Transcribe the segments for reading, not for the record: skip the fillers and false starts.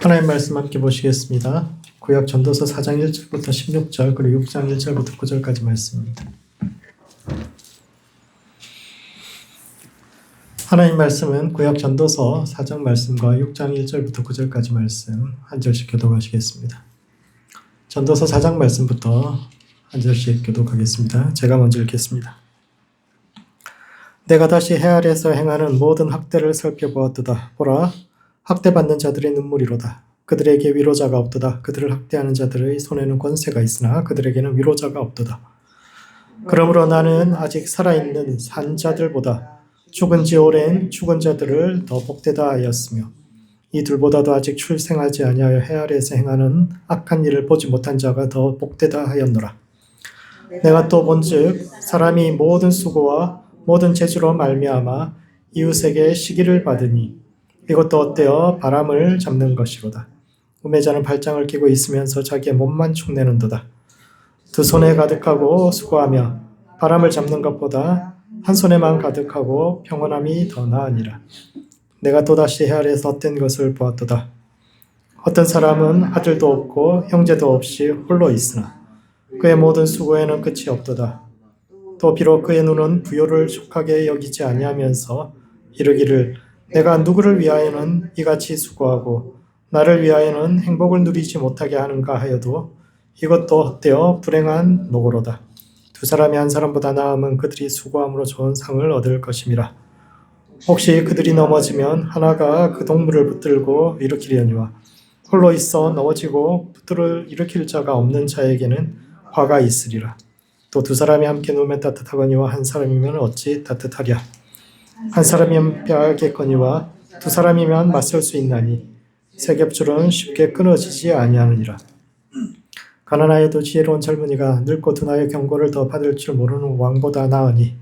하나님 말씀 함께 보시겠습니다. 구약 전도서 4장 1절부터 16절 그리고 6장 1절부터 9절까지 말씀입니다. 하나님 말씀은 구약 전도서 4장 말씀과 6장 1절부터 9절까지 말씀 한 절씩 교독하시겠습니다. 전도서 4장 말씀부터 한 절씩 교독하겠습니다. 제가 먼저 읽겠습니다. 내가 다시 해 아래에서 행하는 모든 학대를 살펴보았도다. 보라, 학대받는 자들의 눈물이로다. 그들에게 위로자가 없도다. 그들을 학대하는 자들의 손에는 권세가 있으나 그들에게는 위로자가 없도다. 그러므로 나는 아직 살아있는 산 자들보다 죽은 지 오랜 죽은 자들을 더 복되다 하였으며 이 둘보다도 아직 출생하지 아니하여 해 아래에서 행하는 악한 일을 보지 못한 자가 더 복되다 하였노라. 내가 또 본즉 사람이 모든 수고와 모든 재주로 말미암아 이웃에게 시기를 받으니 이것도 헛되어 바람을 잡는 것이로다. 우매자는 발장을 끼고 있으면서 자기의 몸만 축내는도다. 두 손에 가득하고 수고하며 바람을 잡는 것보다 한 손에만 가득하고 평온함이 더 나으니라. 내가 또다시 해 아래에서 헛된 것을 보았도다. 어떤 사람은 아들도 없고 형제도 없이 홀로 있으나 그의 모든 수고에는 끝이 없도다. 또 비록 그의 눈은 부요를 족하게 여기지 아니하면서 이르기를 내가 누구를 위하여는 이같이 수고하고 나를 위하여는 행복을 누리지 못하게 하는가 하여도 이것도 헛되어 불행한 노고로다. 두 사람이 한 사람보다 나음은 그들이 수고함으로 좋은 상을 얻을 것임이라. 혹시 그들이 넘어지면 하나가 그 동물을 붙들고 일으키려니와 홀로 있어 넘어지고 붙들을 일으킬 자가 없는 자에게는 화가 있으리라. 또 두 사람이 함께 누우면 따뜻하거니와 한 사람이면 어찌 따뜻하랴. 한 사람이면 빼앗겠거니와 두 사람이면 맞설 수 있나니 세 겹줄은 쉽게 끊어지지 아니하느니라. 가난하여도 지혜로운 젊은이가 늙고 두나의 경고를 더 받을 줄 모르는 왕보다 나으니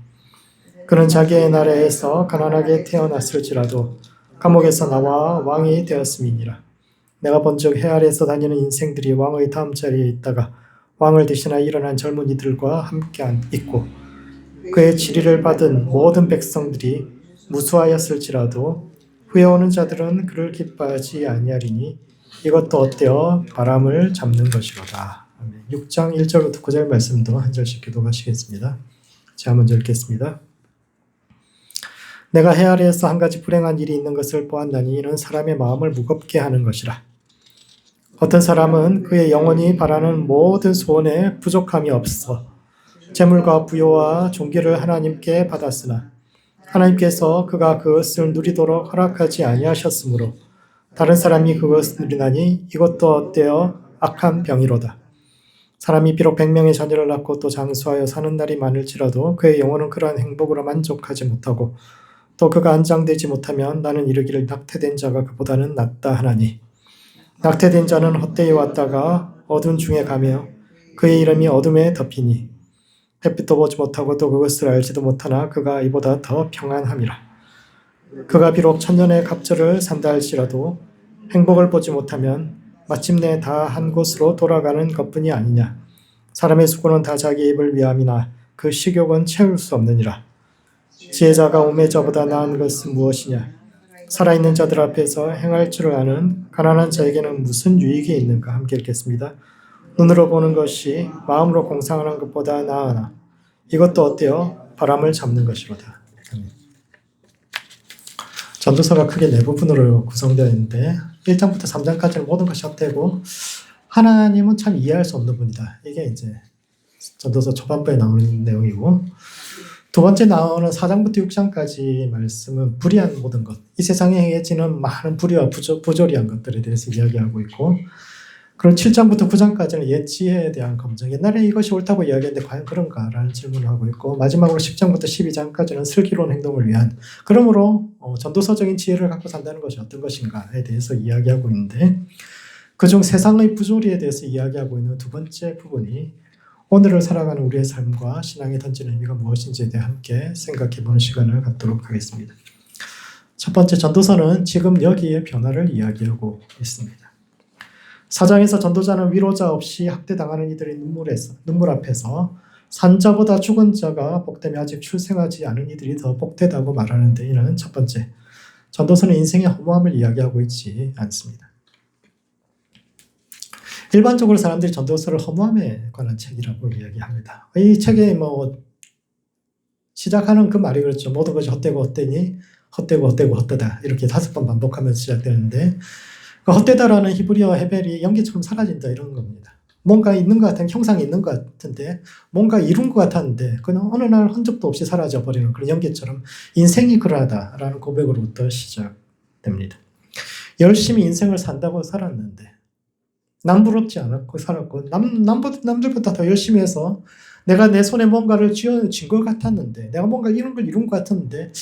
그는 자기의 나라에서 가난하게 태어났을지라도 감옥에서 나와 왕이 되었음이니라. 내가 본즉 해 아래에서 다니는 인생들이 왕의 다음 자리에 있다가 왕을 대신하여 일어난 젊은이들과 함께 있고 그의 지리를 받은 모든 백성들이 무수하였을지라도 후에 오는 자들은 그를 기뻐하지 아니하리니 이것도 헛되어 바람을 잡는 것이로다. 6장 1절부터 9절 말씀도 한 절씩 교독하시겠습니다. 제가 먼저 읽겠습니다. 내가 해 아래에서 한 가지 불행한 일이 있는 것을 보았나니 이는 사람의 마음을 무겁게 하는 것이라. 어떤 사람은 그의 영혼이 바라는 모든 소원에 부족함이 없어 재물과 부요와 존귀를 하나님께 받았으나 하나님께서 그가 그것을 누리도록 허락하지 아니하셨으므로 다른 사람이 그것을 누리나니 이것도 헛되어 악한 병이로다. 사람이 비록 100명의 자녀를 낳고 또 장수하여 사는 날이 많을지라도 그의 영혼은 그러한 행복으로 만족하지 못하고 또 그가 안장되지 못하면 나는 이르기를 낙태된 자가 그보다는 낫다 하나니 낙태된 자는 헛되이 왔다가 어둠 중에 가며 그의 이름이 어둠에 덮이니 햇빛도 보지 못하고 또 그것을 알지도 못하나 그가 이보다 더 평안함이라. 그가 비록 천년의 갑절을 산다 할지라도 행복을 보지 못하면 마침내 다 한 곳으로 돌아가는 것뿐이 아니냐. 사람의 수고는 다 자기 입을 위함이나 그 식욕은 채울 수 없느니라. 지혜자가 우매자보다 나은 것은 무엇이냐. 살아있는 자들 앞에서 행할 줄을 아는 가난한 자에게는 무슨 유익이 있는가. 함께 읽겠습니다. 눈으로 보는 것이 마음으로 공상하는 것보다 나으나 이것도 헛되어 바람을 잡는 것이로다. 전도서가 크게 네 부분으로 구성되어 있는데 1장부터 3장까지는 모든 것이 헛되고 하나님은 참 이해할 수 없는 분이다. 이게 이제 전도서 초반부에 나오는 내용이고 두 번째 나오는 4장부터 6장까지 말씀은 불의한 모든 것, 이 세상에 행해지는 많은 불의와 부조리한 것들에 대해서 이야기하고 있고 그리고 7장부터 9장까지는 옛 지혜에 대한 검증, 옛날에 이것이 옳다고 이야기했는데 과연 그런가라는 질문을 하고 있고 마지막으로 10장부터 12장까지는 슬기로운 행동을 위한 그러므로 전도서적인 지혜를 갖고 산다는 것이 어떤 것인가에 대해서 이야기하고 있는데 그중 세상의 부조리에 대해서 이야기하고 있는 두 번째 부분이 오늘을 살아가는 우리의 삶과 신앙에 던지는 의미가 무엇인지에 대해 함께 생각해보는 시간을 갖도록 하겠습니다. 첫 번째 전도서는 지금 여기의 변화를 이야기하고 있습니다. 4장에서 전도자는 위로자 없이 학대당하는 이들의 눈물 앞에서 산자보다 죽은 자가 복되며 아직 출생하지 않은 이들이 더 복되다고 말하는데 이는 첫 번째, 전도서는 인생의 허무함을 이야기하고 있지 않습니다. 일반적으로 사람들이 전도서를 허무함에 관한 책이라고 이야기합니다. 이 책에 시작하는 그 말이 그렇죠. 모든 것이 헛되고 헛되니 헛되고 헛되고 헛되다. 이렇게 5번 반복하면서 시작되는데 그 헛되다라는 히브리어 헤벨이 연기처럼 사라진다 이런 겁니다. 뭔가 있는 것 같은 형상이 있는 것 같은데 뭔가 이룬 것 같았는데 그냥 어느 날 흔적도 없이 사라져버리는 그런 연기처럼 인생이 그러하다라는 고백으로부터 시작됩니다. 열심히 인생을 산다고 살았는데 남부럽지 않았고 살았고 남들보다 더 열심히 해서 내가 내 손에 뭔가를 쥐어진 것 같았는데 내가 뭔가 이런 걸 이룬 것 같았는데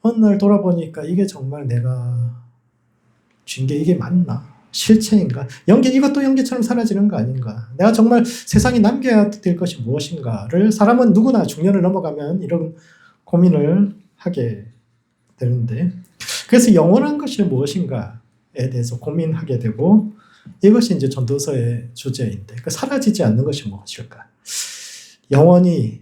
어느 날 돌아보니까 이게 정말 내가 쥔 게 이게 맞나? 실체인가? 이것도 연기처럼 사라지는 거 아닌가? 내가 정말 세상에 남겨야 될 것이 무엇인가를 사람은 누구나 중년을 넘어가면 이런 고민을 하게 되는데 그래서 영원한 것이 무엇인가에 대해서 고민하게 되고 이것이 이제 전도서의 주제인데 그 사라지지 않는 것이 무엇일까? 영원히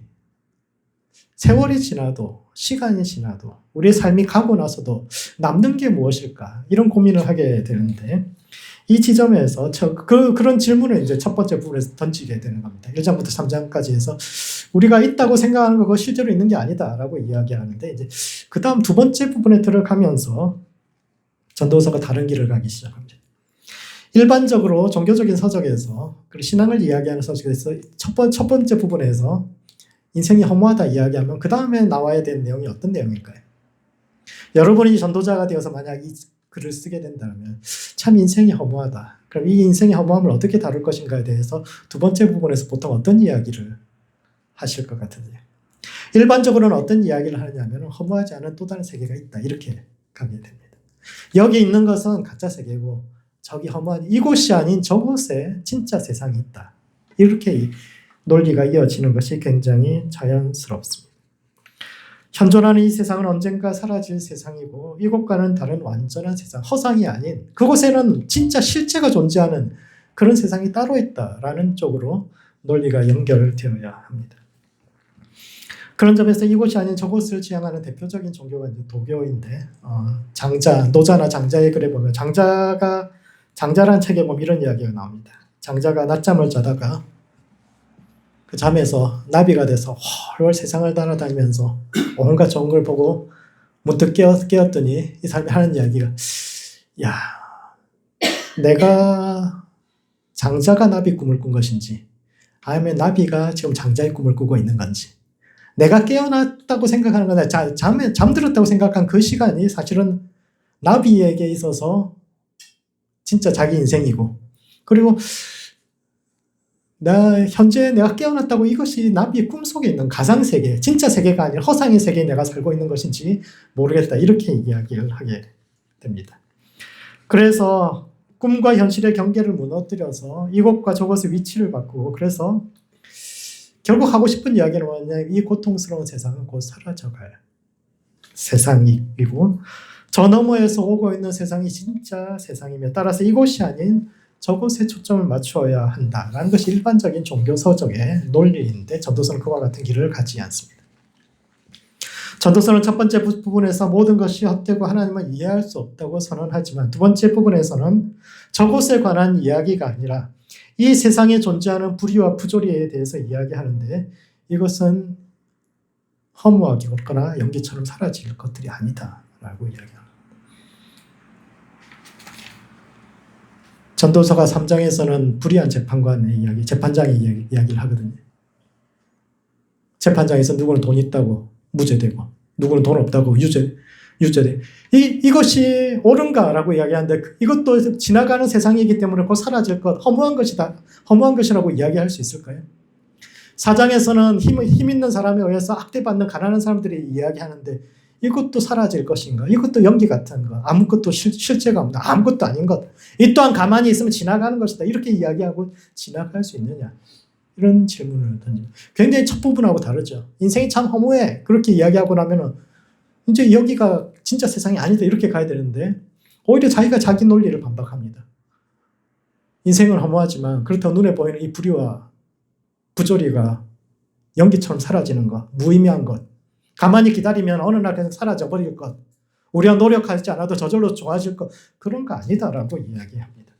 세월이 지나도 시간이 지나도 우리의 삶이 가고 나서도 남는 게 무엇일까? 이런 고민을 하게 되는데 이 지점에서 그런 질문을 이제 첫 번째 부분에서 던지게 되는 겁니다. 1장부터 3장까지 해서 우리가 있다고 생각하는 거가 실제로 있는 게 아니다라고 이야기하는데 이제 그 다음 두 번째 부분에 들어가면서 전도서가 다른 길을 가기 시작합니다. 일반적으로 종교적인 서적에서 그리고 신앙을 이야기하는 서적에서 첫 번째 부분에서 인생이 허무하다 이야기하면 그 다음에 나와야 되는 내용이 어떤 내용일까요? 여러분이 전도자가 되어서 만약 이 글을 쓰게 된다면 참 인생이 허무하다. 그럼 이 인생의 허무함을 어떻게 다룰 것인가에 대해서 두 번째 부분에서 보통 어떤 이야기를 하실 것 같으세요? 일반적으로는 어떤 이야기를 하냐면 허무하지 않은 또 다른 세계가 있다. 이렇게 가게 됩니다. 여기 있는 것은 가짜 세계고 저기 허무한 이곳이 아닌 저곳에 진짜 세상이 있다. 이렇게 논리가 이어지는 것이 굉장히 자연스럽습니다. 현존하는 이 세상은 언젠가 사라질 세상이고 이곳과는 다른 완전한 세상, 허상이 아닌 그곳에는 진짜 실체가 존재하는 그런 세상이 따로 있다라는 쪽으로 논리가 연결되어야 합니다. 그런 점에서 이곳이 아닌 저곳을 지향하는 대표적인 종교가 이제 도교인데 노자나 장자의 글에 보면 장자란 책에 보면 이런 이야기가 나옵니다. 장자가 낮잠을 자다가 그 잠에서 나비가 돼서 훨훨 세상을 날아다니면서 온갖 좋은 걸 보고 문득 깨었더니 이 사람이 하는 이야기가 야, 내가 장자가 나비 꿈을 꾼 것인지 아니면 나비가 지금 장자의 꿈을 꾸고 있는 건지 내가 깨어났다고 생각하는 거다. 잠들었다고 생각한 그 시간이 사실은 나비에게 있어서 진짜 자기 인생이고 그리고 현재 내가 깨어났다고 이것이 나비의 꿈속에 있는 가상세계, 진짜 세계가 아니라 허상의 세계에 내가 살고 있는 것인지 모르겠다. 이렇게 이야기를 하게 됩니다. 그래서 꿈과 현실의 경계를 무너뜨려서 이곳과 저곳의 위치를 바꾸고 그래서 결국 하고 싶은 이야기는 뭐냐면 이 고통스러운 세상은 곧 사라져갈 세상이고 저 너머에서 오고 있는 세상이 진짜 세상이며 따라서 이곳이 아닌 저곳에 초점을 맞추어야 한다라는 것이 일반적인 종교 서적의 논리인데 전도서는 그와 같은 길을 가지 않습니다. 전도서는 첫 번째 부분에서 모든 것이 헛되고 하나님을 이해할 수 없다고 선언하지만 두 번째 부분에서는 저곳에 관한 이야기가 아니라 이 세상에 존재하는 불의와 부조리에 대해서 이야기하는데 이것은 허무하거나 연기처럼 사라질 것들이 아니다라고 이야기합니다. 전도서가 3장에서는 불의한 재판관의 이야기, 재판장의 이야기를 하거든요. 재판장에서 누구는 돈 있다고 무죄되고 누구는 돈 없다고 유죄돼. 이것이 옳은가라고 이야기하는데 이것도 지나가는 세상이기 때문에 곧 사라질 것, 허무한 것이다. 허무한 것이라고 이야기할 수 있을까요? 4장에서는 힘 있는 사람에 의해서 학대받는 가난한 사람들이 이야기하는데 이것도 사라질 것인가? 이것도 연기 같은 거. 아무것도 실체가 없는 아무것도 아닌 것. 이 또한 가만히 있으면 지나가는 것이다. 이렇게 이야기하고 지나갈 수 있느냐? 이런 질문을 던집니다. 굉장히 첫 부분하고 다르죠. 인생이 참 허무해. 그렇게 이야기하고 나면은 이제 여기가 진짜 세상이 아니다. 이렇게 가야 되는데 오히려 자기가 자기 논리를 반박합니다. 인생은 허무하지만 그렇다고 눈에 보이는 이 불의와 부조리가 연기처럼 사라지는 것, 무의미한 것. 가만히 기다리면 어느 날 그냥 사라져버릴 것. 우리가 노력하지 않아도 저절로 좋아질 것. 그런 거 아니다라고 이야기합니다.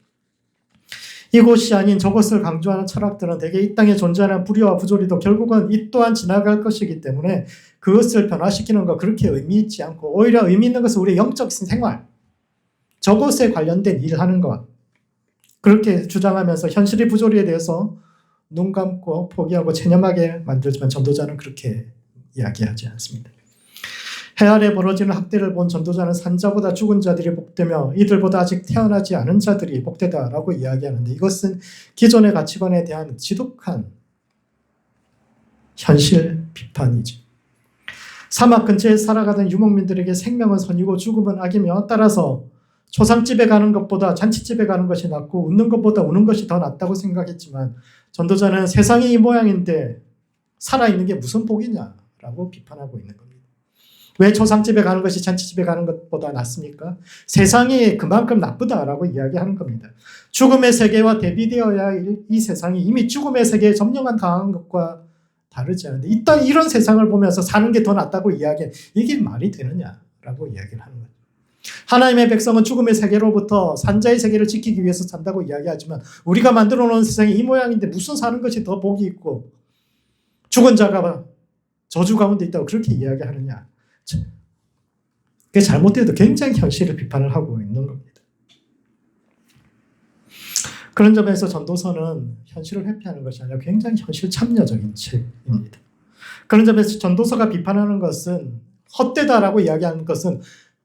이곳이 아닌 저곳을 강조하는 철학들은 대개 이 땅에 존재하는 불의와 부조리도 결국은 이 또한 지나갈 것이기 때문에 그것을 변화시키는 거 그렇게 의미 있지 않고 오히려 의미 있는 것은 우리의 영적 생활, 저것에 관련된 일을 하는 것, 그렇게 주장하면서 현실의 부조리에 대해서 눈 감고 포기하고 체념하게 만들지만 전도자는 그렇게 이야기하지 않습니다. 해 아래 벌어지는 학대를 본 전도자는 산자보다 죽은 자들이 복되며 이들보다 아직 태어나지 않은 자들이 복되다라고 이야기하는데, 이것은 기존의 가치관에 대한 지독한 현실 비판이죠. 사막 근처에 살아가던 유목민들에게 생명은 선이고 죽음은 악이며, 따라서 초상집에 가는 것보다 잔치집에 가는 것이 낫고 웃는 것보다 우는 것이 더 낫다고 생각했지만, 전도자는 세상이 이 모양인데 살아있는 게 무슨 복이냐라고 비판하고 있는 겁니다. 왜 초상집에 가는 것이 잔치집에 가는 것보다 낫습니까? 세상이 그만큼 나쁘다라고 이야기하는 겁니다. 죽음의 세계와 대비되어야 할 이 세상이 이미 죽음의 세계에 점령한 당한 것과 다르지 않은데, 일단 이런 세상을 보면서 사는 게 더 낫다고 이야기해. 이게 말이 되느냐라고 이야기를 하는 거죠. 하나님의 백성은 죽음의 세계로부터 산자의 세계를 지키기 위해서 산다고 이야기하지만, 우리가 만들어 놓은 세상이 이 모양인데 무슨 사는 것이 더 복이 있고 죽은 자가 저주 가운데 있다고 그렇게 이야기하느냐. 그게 잘못돼도 굉장히 현실을 비판을 하고 있는 겁니다. 그런 점에서 전도서는 현실을 회피하는 것이 아니라 굉장히 현실 참여적인 책입니다. 그런 점에서 전도서가 비판하는 것은 헛되다라고 이야기하는 것은,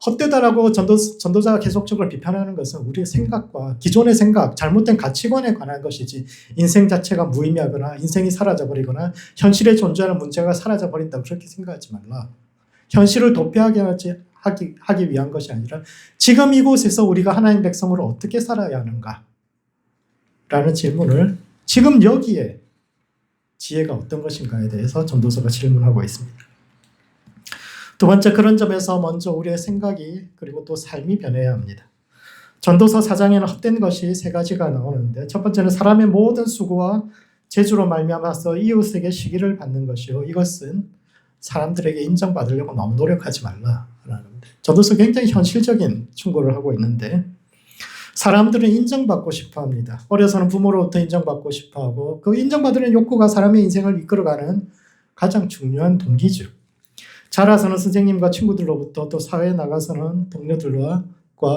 헛되다라고 전도자가 계속적으로 비판하는 것은 우리의 생각과 기존의 생각, 잘못된 가치관에 관한 것이지, 인생 자체가 무의미하거나 인생이 사라져버리거나 현실에 존재하는 문제가 사라져버린다고 그렇게 생각하지 말라. 현실을 도피하게 하기 위한 것이 아니라 지금 이곳에서 우리가 하나님 백성으로 어떻게 살아야 하는가 라는 질문을, 지금 여기에 지혜가 어떤 것인가에 대해서 전도서가 질문하고 있습니다. 두 번째, 그런 점에서 먼저 우리의 생각이 그리고 또 삶이 변해야 합니다. 전도서 4장에는 헛된 것이 세 가지가 나오는데, 첫 번째는 사람의 모든 수고와 재주로 말미암아서 이웃에게 시기를 받는 것이요, 이것은 사람들에게 인정받으려고 너무 노력하지 말라라는 겁니다. 전도서 굉장히 현실적인 충고를 하고 있는데, 사람들은 인정받고 싶어 합니다. 어려서는 부모로부터 인정받고 싶어 하고, 그 인정받으려는 욕구가 사람의 인생을 이끌어가는 가장 중요한 동기죠. 자라서는 선생님과 친구들로부터, 또 사회에 나가서는 동료들과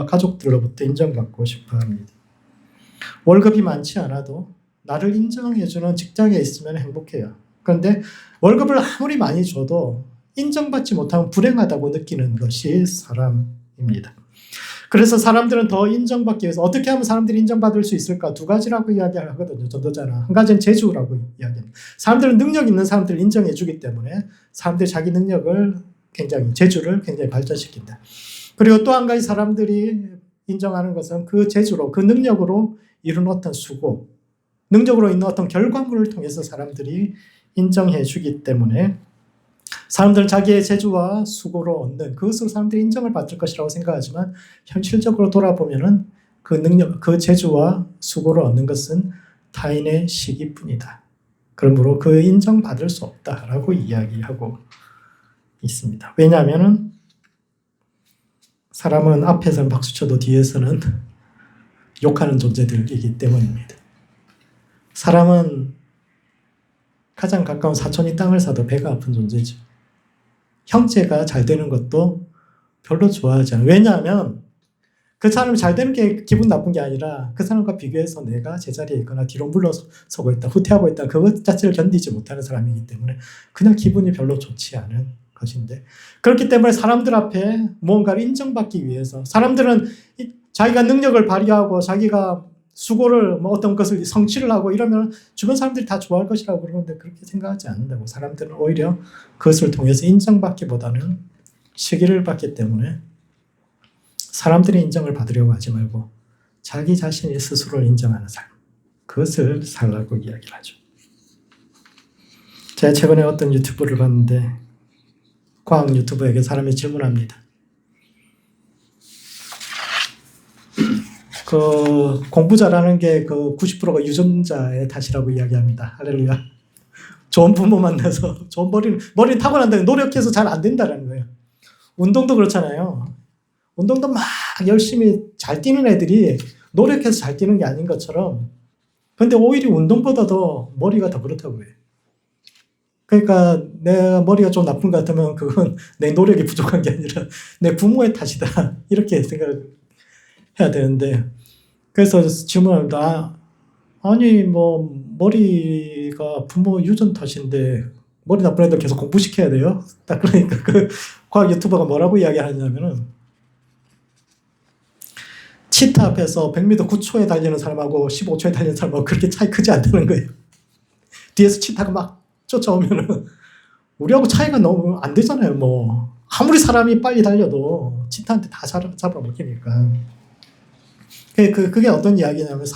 가족들로부터 인정받고 싶어 합니다. 월급이 많지 않아도 나를 인정해주는 직장에 있으면 행복해요. 그런데 월급을 아무리 많이 줘도 인정받지 못하면 불행하다고 느끼는 것이 사람입니다. 그래서 사람들은 더 인정받기 위해서 어떻게 하면 사람들이 인정받을 수 있을까? 두 가지라고 이야기하거든요, 전도자는. 한 가지는 재주라고 이야기합니다. 사람들은 능력 있는 사람들을 인정해 주기 때문에 사람들이 자기 능력을 재주를 굉장히 발전시킨다. 그리고 또 한 가지 사람들이 인정하는 것은 그 재주로, 그 능력으로 이룬 어떤 수고, 능력으로 있는 어떤 결과물을 통해서 사람들이 인정해 주기 때문에, 사람들은 자기의 재주와 수고로 얻는 그것으로 사람들이 인정을 받을 것이라고 생각하지만, 현실적으로 돌아보면은 그 능력, 그 재주와 수고를 얻는 것은 타인의 시기뿐이다. 그러므로 그 인정받을 수 없다라고 이야기하고 있습니다. 왜냐하면은 사람은 앞에서는 박수쳐도 뒤에서는 욕하는 존재들이기 때문입니다. 사람은 가장 가까운 사촌이 땅을 사도 배가 아픈 존재죠. 형제가 잘 되는 것도 별로 좋아하지 않아요. 왜냐하면 그 사람이 잘 되는 게 기분 나쁜 게 아니라, 그 사람과 비교해서 내가 제자리에 있거나 뒤로 물러서고 있다, 후퇴하고 있다, 그것 자체를 견디지 못하는 사람이기 때문에 그냥 기분이 별로 좋지 않은 것인데, 그렇기 때문에 사람들 앞에 무언가를 인정받기 위해서, 사람들은 자기가 능력을 발휘하고 자기가 수고를 어떤 것을 성취를 하고 이러면 주변 사람들이 다 좋아할 것이라고 그러는데, 그렇게 생각하지 않는다고. 사람들은 오히려 그것을 통해서 인정받기보다는 시기를 받기 때문에 사람들의 인정을 받으려고 하지 말고 자기 자신이 스스로를 인정하는 삶, 그것을 살라고 이야기를 하죠. 제가 최근에 어떤 유튜브를 봤는데, 과학 유튜버에게 사람이 질문합니다. 그 공부 잘하는 게 그 90%가 유전자의 탓이라고 이야기합니다. 할렐루야. 좋은 부모 만나서 좋은 머리는 타고난다는, 노력해서 잘 안 된다는 거예요. 운동도 그렇잖아요. 운동도 막 열심히 잘 뛰는 애들이 노력해서 잘 뛰는 게 아닌 것처럼, 근데 오히려 운동보다도 머리가 더 그렇다고 해요. 그러니까 내 머리가 좀 나쁜 것 같으면 그건 내 노력이 부족한 게 아니라 내 부모의 탓이다. 이렇게 생각해야 되는데, 그래서 질문합니다. 아니 뭐 머리가 부모 유전 탓인데 머리 나쁜 애들 계속 공부시켜야 돼요? 딱 그러니까 그 과학 유튜버가 뭐라고 이야기하냐면은, 치타 앞에서 100m 9초에 달리는 사람하고 15초에 달리는 사람하고 그렇게 차이 크지 않다는 거예요. 뒤에서 치타가 막 쫓아오면은 우리하고 차이가 너무 안 되잖아요. 뭐 아무리 사람이 빨리 달려도 치타한테 다 잡아먹히니까. 그게 어떤 이야기냐면,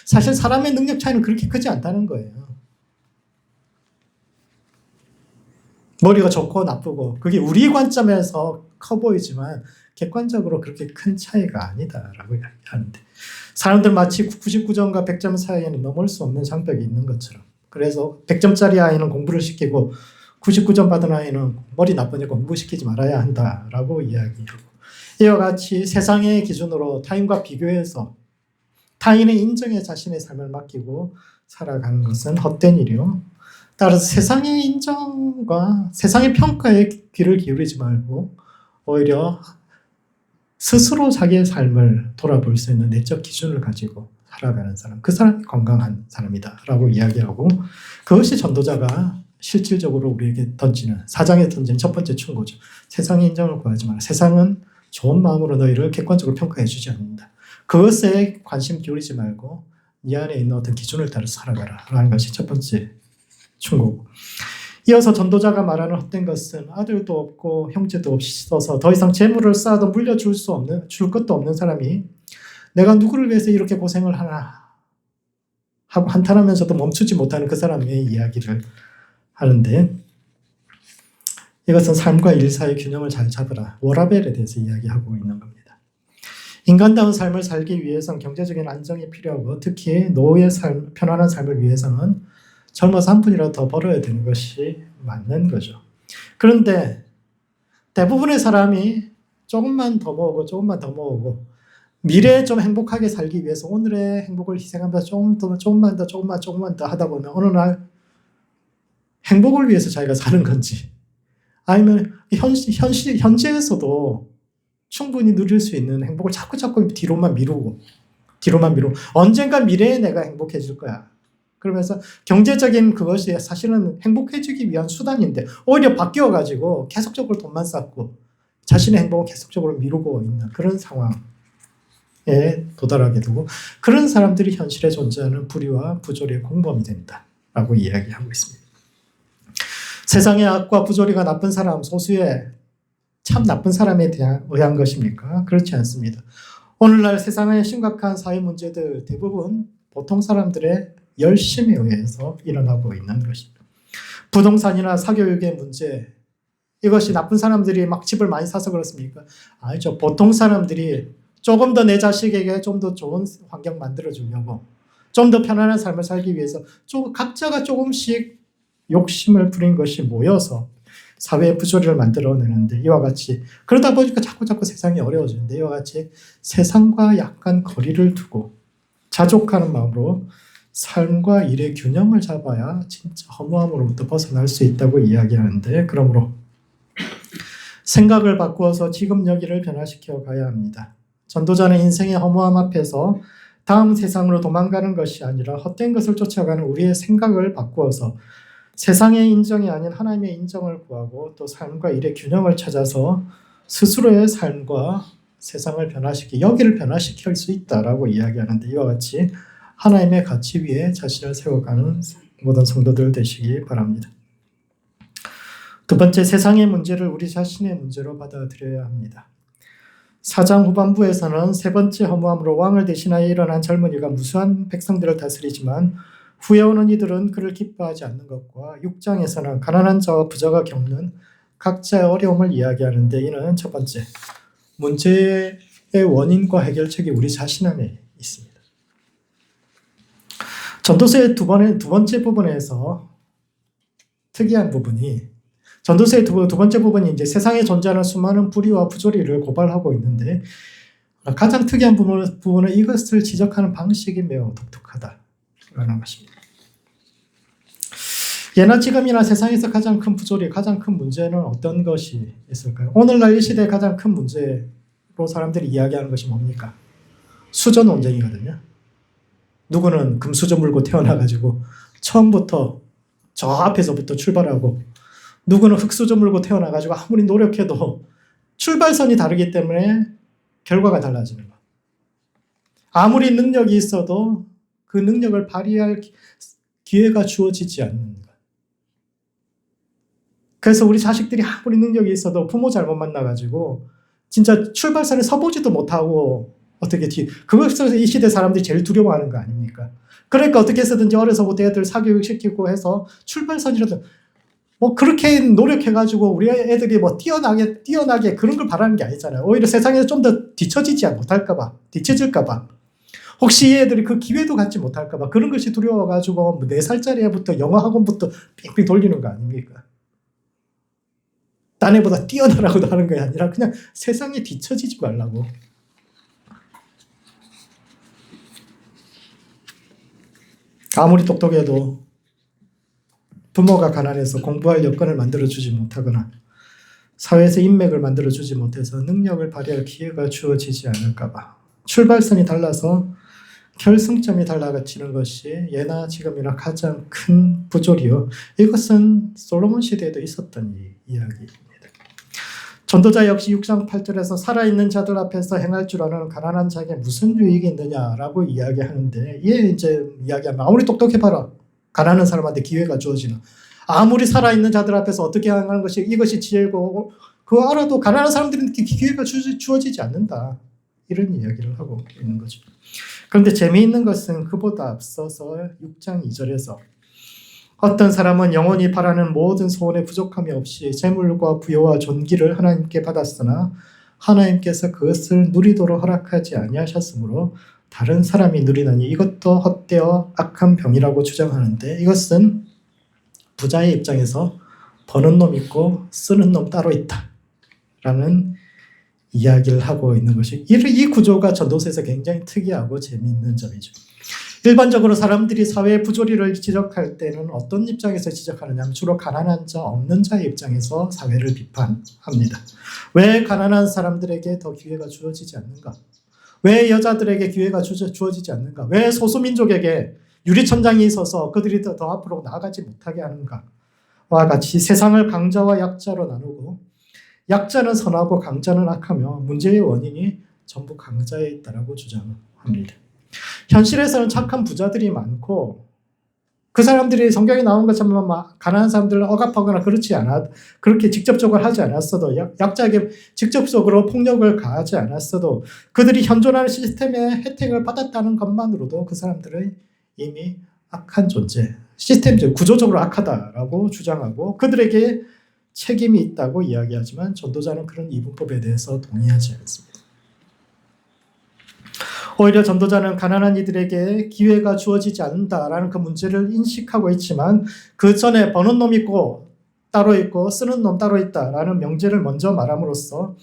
사실 사람의 능력 차이는 그렇게 크지 않다는 거예요. 머리가 좋고 나쁘고 그게 우리 관점에서 커 보이지만 객관적으로 그렇게 큰 차이가 아니다라고 이야기하는데, 사람들 마치 99점과 100점 사이에는 넘을 수 없는 장벽이 있는 것처럼, 그래서 100점짜리 아이는 공부를 시키고 99점 받은 아이는 머리 나쁘니까 공부시키지 말아야 한다라고 이야기하고, 이와 같이 세상의 기준으로 타인과 비교해서 타인의 인정에 자신의 삶을 맡기고 살아가는 것은 헛된 일이요. 따라서 세상의 인정과 세상의 평가에 귀를 기울이지 말고 오히려 스스로 자기의 삶을 돌아볼 수 있는 내적 기준을 가지고 살아가는 사람, 그 사람이 건강한 사람이다 라고 이야기하고, 그것이 전도자가 실질적으로 우리에게 던지는, 사장에 던지는 첫 번째 충고죠. 세상의 인정을 구하지 마라. 세상은 좋은 마음으로 너희를 객관적으로 평가해 주지 않는다. 그것에 관심 기울이지 말고 네 안에 있는 어떤 기준을 따라서 살아가라 라는 것이 첫 번째 충고고, 이어서 전도자가 말하는 헛된 것은 아들도 없고 형제도 없어서 더 이상 재물을 쌓아도 물려줄 줄 것도 없는 사람이 내가 누구를 위해서 이렇게 고생을 하나 하고 한탄하면서도 멈추지 못하는 그 사람의 이야기를 하는데, 이것은 삶과 일 사이의 균형을 잘 잡으라, 워라벨에 대해서 이야기하고 있는 겁니다. 인간다운 삶을 살기 위해서는 경제적인 안정이 필요하고, 특히 노후의 편안한 삶을 위해서는 젊어서 한 푼이라도 더 벌어야 되는 것이 맞는 거죠. 그런데 대부분의 사람이 조금만 더 모으고 미래에 좀 행복하게 살기 위해서 오늘의 행복을 희생하면서 조금만 더 하다 보면 어느 날 행복을 위해서 자기가 사는 건지, 아니면 현재에서도 충분히 누릴 수 있는 행복을 자꾸 뒤로만 미루고 언젠가 미래에 내가 행복해질 거야. 그러면서 경제적인 그것이 사실은 행복해지기 위한 수단인데 오히려 바뀌어가지고 계속적으로 돈만 쌓고 자신의 행복을 계속적으로 미루고 있는 그런 상황에 도달하게 되고, 그런 사람들이 현실에 존재하는 불의와 부조리의 공범이 된다라고 이야기하고 있습니다. 세상의 악과 부조리가 나쁜 사람, 소수의 참 나쁜 사람에 의한 것입니까? 그렇지 않습니다. 오늘날 세상의 심각한 사회 문제들 대부분 보통 사람들의 열심에 의해서 일어나고 있는 것입니다. 부동산이나 사교육의 문제, 이것이 나쁜 사람들이 막 집을 많이 사서 그렇습니까? 아니죠. 보통 사람들이 조금 더 내 자식에게 좀 더 좋은 환경 만들어주려고, 좀 더 편안한 삶을 살기 위해서 각자가 조금씩 욕심을 부린 것이 모여서 사회의 부조리를 만들어내는데, 이와 같이 그러다 보니까 자꾸 세상이 어려워지는데, 이와 같이 세상과 약간 거리를 두고 자족하는 마음으로 삶과 일의 균형을 잡아야 진짜 허무함으로부터 벗어날 수 있다고 이야기하는데, 그러므로 생각을 바꾸어서 지금 여기를 변화시켜 가야 합니다. 전도자는 인생의 허무함 앞에서 다음 세상으로 도망가는 것이 아니라 헛된 것을 쫓아가는 우리의 생각을 바꾸어서 세상의 인정이 아닌 하나님의 인정을 구하고, 또 삶과 일의 균형을 찾아서 스스로의 삶과 세상을 여기를 변화시킬 수 있다라고 이야기하는데, 이와 같이 하나님의 가치 위에 자신을 세워가는 모든 성도들 되시기 바랍니다. 두 번째, 세상의 문제를 우리 자신의 문제로 받아들여야 합니다. 4장 후반부에서는 세 번째 허무함으로 왕을 대신하여 일어난 젊은이가 무수한 백성들을 다스리지만 후에 오는 이들은 그를 기뻐하지 않는 것과, 6장에서는 가난한 자와 부자가 겪는 각자의 어려움을 이야기하는데, 이는 첫 번째, 문제의 원인과 해결책이 우리 자신 안에 있습니다. 전도서의 두 번째 부분에서 특이한 부분이, 전도서의 두 번째 부분이 이제 세상에 존재하는 수많은 불의와 부조리를 고발하고 있는데, 가장 특이한 부분은 이것을 지적하는 방식이 매우 독특하다. 것입니다. 예나 지금이나 세상에서 가장 큰 부조리, 가장 큰 문제는 어떤 것이 있을까요? 오늘날 이 시대의 가장 큰 문제로 사람들이 이야기하는 것이 뭡니까? 수저 논쟁이거든요. 누구는 금수저 물고 태어나가지고 처음부터 저 앞에서부터 출발하고, 누구는 흙수저 물고 태어나가지고 아무리 노력해도 출발선이 다르기 때문에 결과가 달라지는 것. 아무리 능력이 있어도 그 능력을 발휘할 기회가 주어지지 않는 것. 그래서 우리 자식들이 아무리 능력이 있어도 부모 잘못 만나가지고 진짜 출발선에 서보지도 못하고 어떻게 그것에서 이 시대 사람들이 제일 두려워하는 거 아닙니까? 그러니까 어떻게 해서든지 어려서부터 애들 사교육시키고 해서 출발선이라도 뭐 그렇게 노력해가지고 우리 애들이 뭐 뛰어나게 그런 걸 바라는 게 아니잖아요. 오히려 세상에서 좀 더 뒤처지지 못할까봐, 뒤처질까봐, 혹시 이 애들이 그 기회도 갖지 못할까봐 그런 것이 두려워가지고 4살짜리 애부터 영어 학원부터 빙빙 돌리는 거 아닙니까? 딴 애보다 뛰어나라고도 하는 게 아니라 그냥 세상에 뒤처지지 말라고. 아무리 똑똑해도 부모가 가난해서 공부할 여건을 만들어주지 못하거나 사회에서 인맥을 만들어주지 못해서 능력을 발휘할 기회가 주어지지 않을까봐, 출발선이 달라서 결승점이 달라지는 것이 예나 지금이나 가장 큰 부조리요. 이것은 솔로몬 시대에도 있었던 이야기입니다. 전도자 역시 6장 8절에서 살아있는 자들 앞에서 행할 줄 아는 가난한 자에게 무슨 유익이 있느냐라고 이야기하는데, 얘 이제 이야기하면 아무리 똑똑해봐라, 가난한 사람한테 기회가 주어지나, 아무리 살아있는 자들 앞에서 어떻게 행하는 것이 이것이 지혜고 그거 알아도 가난한 사람들한테 기회가 주어지지 않는다, 이런 이야기를 하고 있는 거죠. 그런데 재미있는 것은 그보다 앞서서 6장 2절에서 어떤 사람은 영원히 바라는 모든 소원에 부족함이 없이 재물과 부여와 존귀를 하나님께 받았으나 하나님께서 그것을 누리도록 허락하지 아니하셨으므로 다른 사람이 누리나니 이것도 헛되어 악한 병이라고 주장하는데, 이것은 부자의 입장에서 버는 놈 있고 쓰는 놈 따로 있다 라는 이야기를 하고 있는 것이, 이 구조가 전도서에서 굉장히 특이하고 재미있는 점이죠. 일반적으로 사람들이 사회의 부조리를 지적할 때는 어떤 입장에서 지적하느냐 하면 주로 가난한 자, 없는 자의 입장에서 사회를 비판합니다. 왜 가난한 사람들에게 더 기회가 주어지지 않는가? 왜 여자들에게 기회가 주어지지 않는가? 왜 소수민족에게 유리천장이 있어서 그들이 더 앞으로 나아가지 못하게 하는가? 와 같이 세상을 강자와 약자로 나누고 약자는 선하고 강자는 악하며 문제의 원인이 전부 강자에 있다라고 주장합니다. 현실에서는 착한 부자들이 많고 그 사람들이 성경에 나온 것처럼 가난한 사람들을 억압하거나 그렇지 않아, 그렇게 직접적으로 하지 않았어도, 약자에게 직접적으로 폭력을 가하지 않았어도 그들이 현존하는 시스템의 혜택을 받았다는 것만으로도 그 사람들은 이미 악한 존재, 시스템적 구조적으로 악하다라고 주장하고 그들에게 책임이 있다고 이야기하지만 전도자는 그런 이분법에 대해서 동의하지 않습니다. 오히려 전도자는 가난한 이들에게 기회가 주어지지 않는다라는 그 문제를 인식하고 있지만 그 전에 버는 놈 있고 따로 있고 쓰는 놈 따로 있다라는 명제를 먼저 말함으로써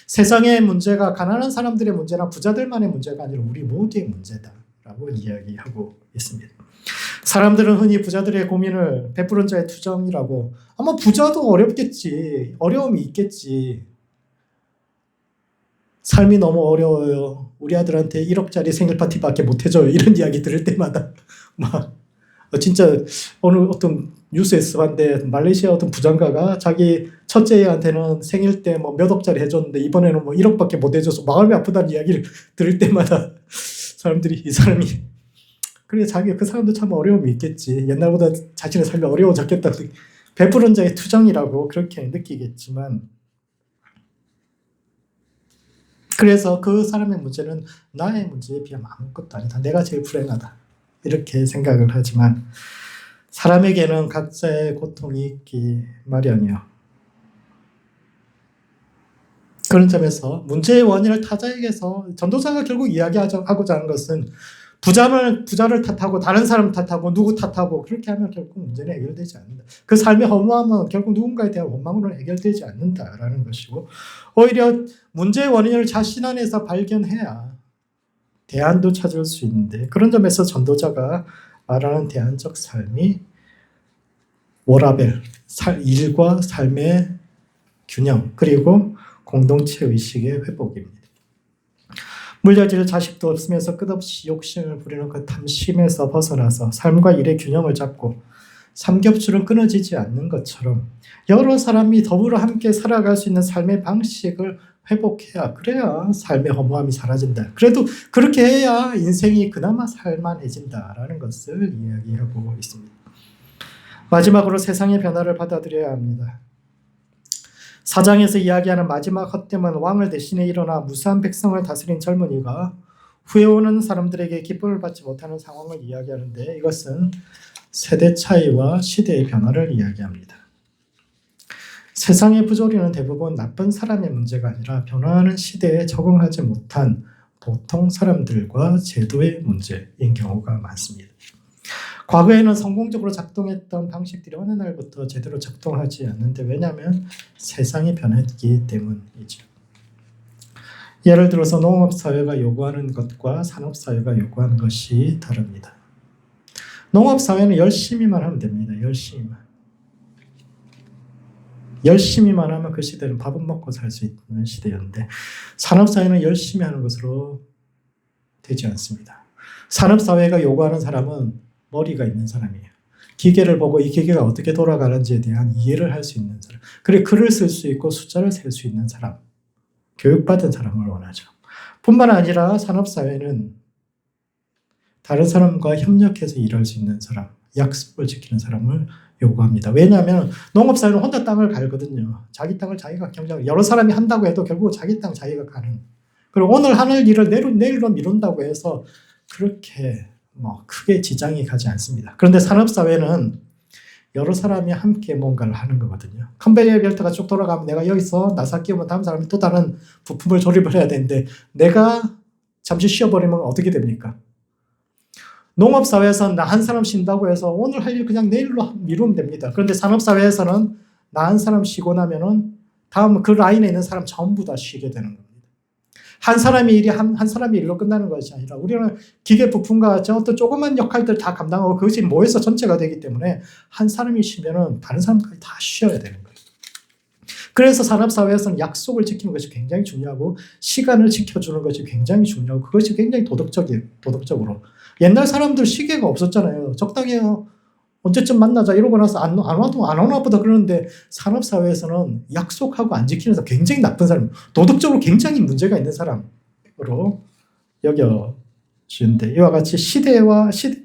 세상의 문제가 가난한 사람들의 문제나 부자들만의 문제가 아니라 우리 모두의 문제다라고 이야기하고 있습니다. 사람들은 흔히 부자들의 고민을 베푸른 자의 투정이라고, 아마 부자도 어렵겠지, 어려움이 있겠지, 삶이 너무 어려워요, 우리 아들한테 1억짜리 생일 파티밖에 못 해줘요, 이런 이야기 들을 때마다 막 진짜 어느 어떤 뉴스에서 봤는데 말레이시아 어떤 부장가가 자기 첫째 애한테는 생일 때 뭐 몇 억짜리 해줬는데 이번에는 뭐 1억밖에 못 해줘서 마음이 아프다는 이야기를 들을 때마다 사람들이 이 사람이 그래, 그 사람도 참 어려움이 있겠지, 옛날보다 자신의 삶이 어려워졌겠다, 베푸른 자의 투정이라고 그렇게 느끼겠지만, 그래서 그 사람의 문제는 나의 문제에 비하면 아무것도 아니다, 내가 제일 불행하다, 이렇게 생각을 하지만 사람에게는 각자의 고통이 있기 마련이요. 그런 점에서 문제의 원인을 타자에게서 전도사가 결국 이야기하고자 하는 것은 부자를 탓하고 다른 사람 탓하고 누구 탓하고 그렇게 하면 결국 문제는 해결되지 않는다. 그 삶의 허무함은 결국 누군가에 대한 원망으로 해결되지 않는다라는 것이고, 오히려 문제의 원인을 자신 안에서 발견해야 대안도 찾을 수 있는데, 그런 점에서 전도자가 말하는 대안적 삶이 워라벨, 일과 삶의 균형, 그리고 공동체 의식의 회복입니다. 물려질 자식도 없으면서 끝없이 욕심을 부리는 그 탐심에서 벗어나서 삶과 일의 균형을 잡고 삼겹줄은 끊어지지 않는 것처럼 여러 사람이 더불어 함께 살아갈 수 있는 삶의 방식을 회복해야, 그래야 삶의 허무함이 사라진다. 그래도 그렇게 해야 인생이 그나마 살만해진다라는 것을 이야기하고 있습니다. 마지막으로 세상의 변화를 받아들여야 합니다. 4장에서 이야기하는 마지막 헛됨은 왕을 대신해 일어나 무수한 백성을 다스린 젊은이가 후에 오는 사람들에게 기쁨을 받지 못하는 상황을 이야기하는데, 이것은 세대 차이와 시대의 변화를 이야기합니다. 세상의 부조리는 대부분 나쁜 사람의 문제가 아니라 변화하는 시대에 적응하지 못한 보통 사람들과 제도의 문제인 경우가 많습니다. 과거에는 성공적으로 작동했던 방식들이 어느 날부터 제대로 작동하지 않는데, 왜냐하면 세상이 변했기 때문이죠. 예를 들어서 농업사회가 요구하는 것과 산업사회가 요구하는 것이 다릅니다. 농업사회는 열심히만 하면 됩니다. 열심히만 하면 그 시대는 밥은 먹고 살 수 있는 시대였는데, 산업사회는 열심히 하는 것으로 되지 않습니다. 산업사회가 요구하는 사람은 머리가 있는 사람이에요. 기계를 보고 이 기계가 어떻게 돌아가는지에 대한 이해를 할 수 있는 사람, 그래 글을 쓸 수 있고 숫자를 셀 수 있는 사람, 교육받은 사람을 원하죠. 뿐만 아니라 산업사회는 다른 사람과 협력해서 일할 수 있는 사람, 약속을 지키는 사람을 요구합니다. 왜냐하면 농업사회는 혼자 땅을 갈거든요. 자기 땅을 자기가 경작하고, 여러 사람이 한다고 해도 결국 자기 땅 자기가 가는. 그리고 오늘 하는 일을 내일로 미룬다고 해서 그렇게 크게 지장이 가지 않습니다. 그런데 산업사회는 여러 사람이 함께 뭔가를 하는 거거든요. 컨베이어 벨트가 쭉 돌아가면 내가 여기서 나사 끼우면 다음 사람이 또 다른 부품을 조립을 해야 되는데, 내가 잠시 쉬어버리면 어떻게 됩니까? 농업사회에서는 나 한 사람 쉰다고 해서 오늘 할 일 그냥 내일로 미루면 됩니다. 그런데 산업사회에서는 나 한 사람 쉬고 나면은 다음 그 라인에 있는 사람 전부 다 쉬게 되는 겁니다. 한 사람의 일이 한 사람의 일로 끝나는 것이 아니라, 우리는 기계 부품과 어떤 조그만 역할들 다 감당하고 그것이 모여서 전체가 되기 때문에 한 사람이 쉬면은 다른 사람까지 다 쉬어야 되는 거예요. 그래서 산업사회에서는 약속을 지키는 것이 굉장히 중요하고, 시간을 지켜주는 것이 굉장히 중요하고, 그것이 굉장히 도덕적으로. 옛날 사람들 시계가 없었잖아요. 적당히 언제쯤 만나자 이러고 나서 안 오나 보다 그러는데, 산업사회에서는 약속하고 안 지키는 사람 굉장히 나쁜 사람, 도덕적으로 굉장히 문제가 있는 사람으로 여겨지는데, 이와 같이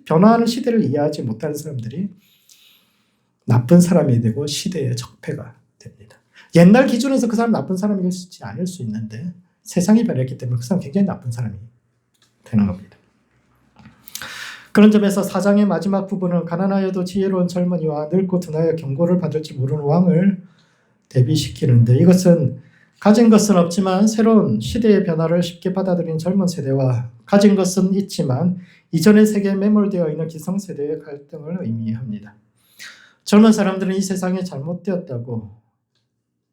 변화하는 시대를 이해하지 못하는 사람들이 나쁜 사람이 되고 시대의 적폐가 됩니다. 옛날 기준에서 그 사람 나쁜 사람이지 않을 수 있는데, 세상이 변했기 때문에 그 사람 굉장히 나쁜 사람이 되는 겁니다. 그런 점에서 4장의 마지막 부분은 가난하여도 지혜로운 젊은이와 늙고 둔하여 경고를 받을지 모르는 왕을 대비시키는데, 이것은 가진 것은 없지만 새로운 시대의 변화를 쉽게 받아들인 젊은 세대와 가진 것은 있지만 이전의 세계에 매몰되어 있는 기성세대의 갈등을 의미합니다. 젊은 사람들은 이 세상이 잘못되었다고,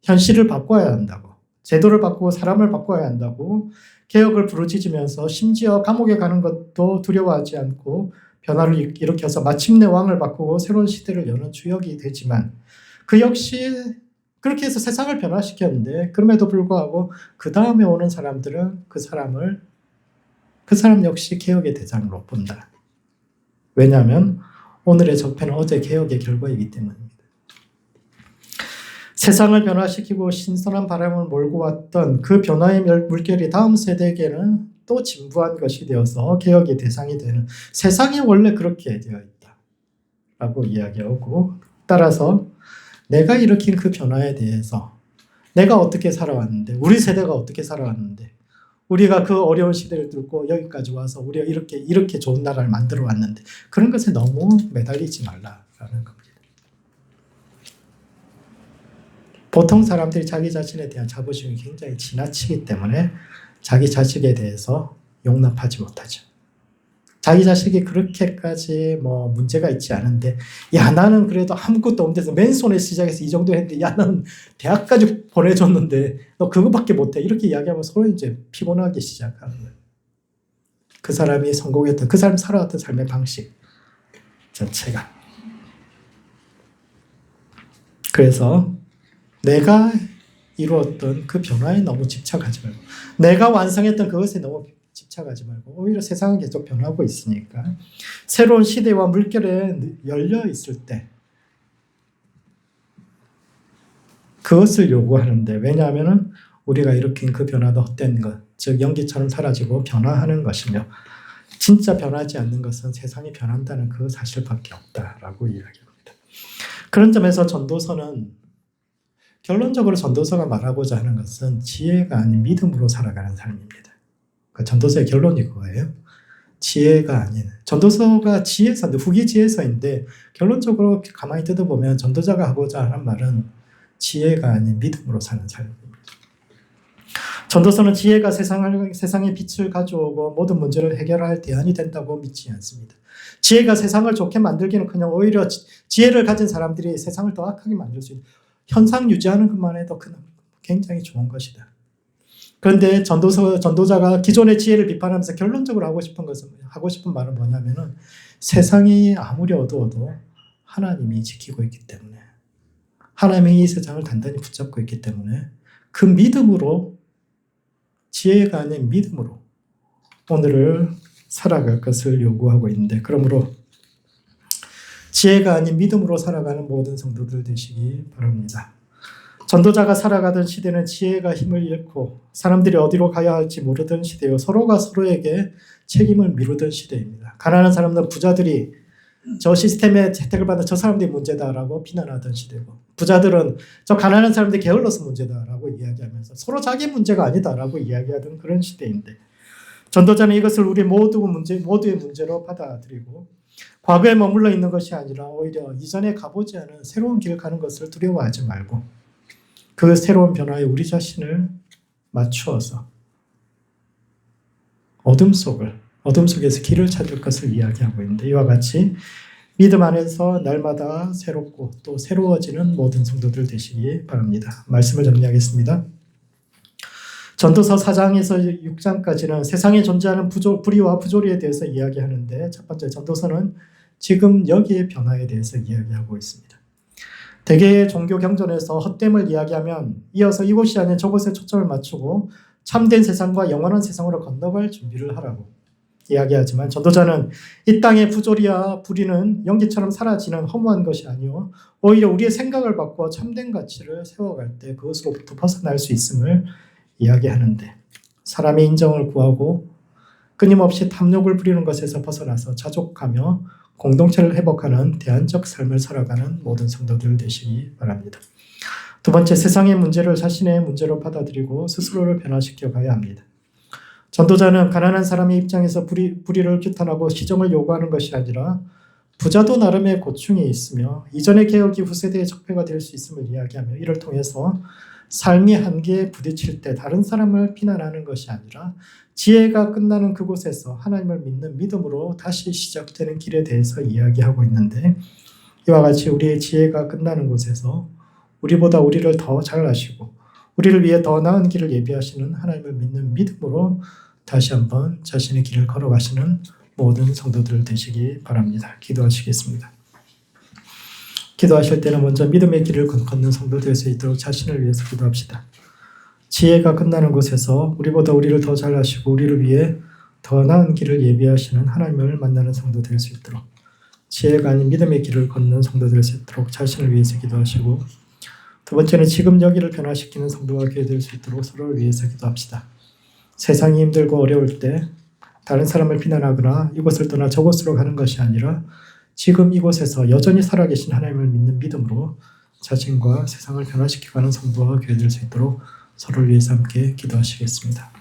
현실을 바꿔야 한다고, 제도를 바꾸고 사람을 바꿔야 한다고 개혁을 부르짖으면서 심지어 감옥에 가는 것도 두려워하지 않고 변화를 일으켜서 마침내 왕을 바꾸고 새로운 시대를 여는 주역이 되지만, 그 역시 그렇게 해서 세상을 변화시켰는데, 그럼에도 불구하고 그 다음에 오는 사람들은 그 사람 역시 개혁의 대상으로 본다. 왜냐하면 오늘의 적폐는 어제 개혁의 결과이기 때문입니다. 세상을 변화시키고 신선한 바람을 몰고 왔던 그 변화의 물결이 다음 세대에게는 또 진부한 것이 되어서 개혁의 대상이 되는, 세상이 원래 그렇게 되어 있다라고 이야기하고, 따라서 내가 일으킨 그 변화에 대해서 내가 어떻게 살아왔는데, 우리 세대가 어떻게 살아왔는데, 우리가 그 어려운 시대를 뚫고 여기까지 와서 우리가 이렇게 좋은 나라를 만들어 왔는데, 그런 것에 너무 매달리지 말라라는 겁니다. 보통 사람들이 자기 자신에 대한 자부심이 굉장히 지나치기 때문에 자기 자식에 대해서 용납하지 못하죠. 자기 자식이 그렇게까지 문제가 있지 않은데, 야 나는 그래도 아무것도 없는 데서 맨손에 시작해서 이 정도 했는데, 야 나는 대학까지 보내줬는데 너 그거밖에 못해, 이렇게 이야기하면 서로 이제 피곤하기 시작하는 거예요. 그 사람이 성공했던, 그 사람이 살아왔던 삶의 방식, 자체가. 그래서 내가 이루었던 그 변화에 너무 집착하지 말고, 내가 완성했던 그것에 너무 집착하지 말고, 오히려 세상은 계속 변하고 있으니까 새로운 시대와 물결에 열려 있을 때 그것을 요구하는데, 왜냐하면 우리가 일으킨 그 변화도 헛된 것, 즉 연기처럼 사라지고 변화하는 것이며, 진짜 변하지 않는 것은 세상이 변한다는 그 사실밖에 없다라고 이야기합니다. 그런 점에서 전도서는, 결론적으로 전도서가 말하고자 하는 것은 지혜가 아닌 믿음으로 살아가는 삶입니다. 그 전도서의 결론이 그거예요. 지혜가 아닌, 전도서가 지혜서인데, 후기 지혜서인데 결론적으로 가만히 뜯어보면 전도자가 하고자 하는 말은 지혜가 아닌 믿음으로 사는 삶입니다. 전도서는 지혜가 세상에 빛을 가져오고 모든 문제를 해결할 대안이 된다고 믿지 않습니다. 지혜가 세상을 좋게 만들기는커녕 오히려 지혜를 가진 사람들이 세상을 더 악하게 만들 수 있는, 현상 유지하는 것만 해도 굉장히 좋은 것이다. 그런데 전도자가 기존의 지혜를 비판하면서 결론적으로 하고 싶은 말은 뭐냐면은, 세상이 아무리 어두워도 하나님이 지키고 있기 때문에, 하나님이 이 세상을 단단히 붙잡고 있기 때문에 그 믿음으로, 지혜가 아닌 믿음으로 오늘을 살아갈 것을 요구하고 있는데, 그러므로 지혜가 아닌 믿음으로 살아가는 모든 성도들 되시기 바랍니다. 전도자가 살아가던 시대는 지혜가 힘을 잃고 사람들이 어디로 가야 할지 모르던 시대요, 서로가 서로에게 책임을 미루던 시대입니다. 가난한 사람들은 부자들이 저 시스템에 혜택을 받는 저 사람들이 문제다라고 비난하던 시대고, 부자들은 저 가난한 사람들이 게을러서 문제다라고 이야기하면서 서로 자기 문제가 아니다라고 이야기하던 그런 시대인데, 전도자는 이것을 우리 모두의 문제로 받아들이고 과거에 머물러 있는 것이 아니라 오히려 이전에 가보지 않은 새로운 길을 가는 것을 두려워하지 말고 그 새로운 변화에 우리 자신을 맞추어서 어둠 속에서 길을 찾을 것을 이야기하고 있는데, 이와 같이 믿음 안에서 날마다 새롭고 또 새로워지는 모든 성도들 되시기 바랍니다. 말씀을 정리하겠습니다. 전도서 4장에서 6장까지는 세상에 존재하는 불의와 부조리에 대해서 이야기하는데, 첫 번째 전도서는 지금 여기의 변화에 대해서 이야기하고 있습니다. 대개의 종교 경전에서 헛됨을 이야기하면 이어서 이곳이 아닌 저곳에 초점을 맞추고 참된 세상과 영원한 세상으로 건너갈 준비를 하라고 이야기하지만, 전도자는 이 땅의 부조리와 불의는 연기처럼 사라지는 허무한 것이 아니요, 오히려 우리의 생각을 바꿔 참된 가치를 세워갈 때 그것으로부터 벗어날 수 있음을 이야기하는데, 사람의 인정을 구하고 끊임없이 탐욕을 부리는 것에서 벗어나서 자족하며 공동체를 회복하는 대안적 삶을 살아가는 모든 성도들 되시기 바랍니다. 두 번째, 세상의 문제를 자신의 문제로 받아들이고 스스로를 변화시켜 가야 합니다. 전도자는 가난한 사람의 입장에서 불의를 규탄하고 시정을 요구하는 것이 아니라 부자도 나름의 고충이 있으며 이전의 개혁이 후세대의 적폐가 될 수 있음을 이야기하며, 이를 통해서 삶이 한계에 부딪힐 때 다른 사람을 비난하는 것이 아니라 지혜가 끝나는 그곳에서 하나님을 믿는 믿음으로 다시 시작되는 길에 대해서 이야기하고 있는데, 이와 같이 우리의 지혜가 끝나는 곳에서 우리보다 우리를 더 잘 아시고 우리를 위해 더 나은 길을 예비하시는 하나님을 믿는 믿음으로 다시 한번 자신의 길을 걸어가시는 모든 성도들 되시기 바랍니다. 기도하시겠습니다. 기도하실 때는 먼저 믿음의 길을 걷는 성도 될 수 있도록 자신을 위해서 기도합시다. 지혜가 끝나는 곳에서 우리보다 우리를 더 잘 아시고 우리를 위해 더 나은 길을 예비하시는 하나님을 만나는 성도 될 수 있도록, 지혜가 아닌 믿음의 길을 걷는 성도 될 수 있도록 자신을 위해서 기도하시고, 두 번째는 지금 여기를 변화시키는 성도가 될 수 있도록 서로를 위해서 기도합시다. 세상이 힘들고 어려울 때 다른 사람을 비난하거나 이곳을 떠나 저곳으로 가는 것이 아니라 지금 이곳에서 여전히 살아계신 하나님을 믿는 믿음으로 자신과 세상을 변화시켜가는 성도가 될 수 있도록 서로를 위해서 함께 기도하시겠습니다.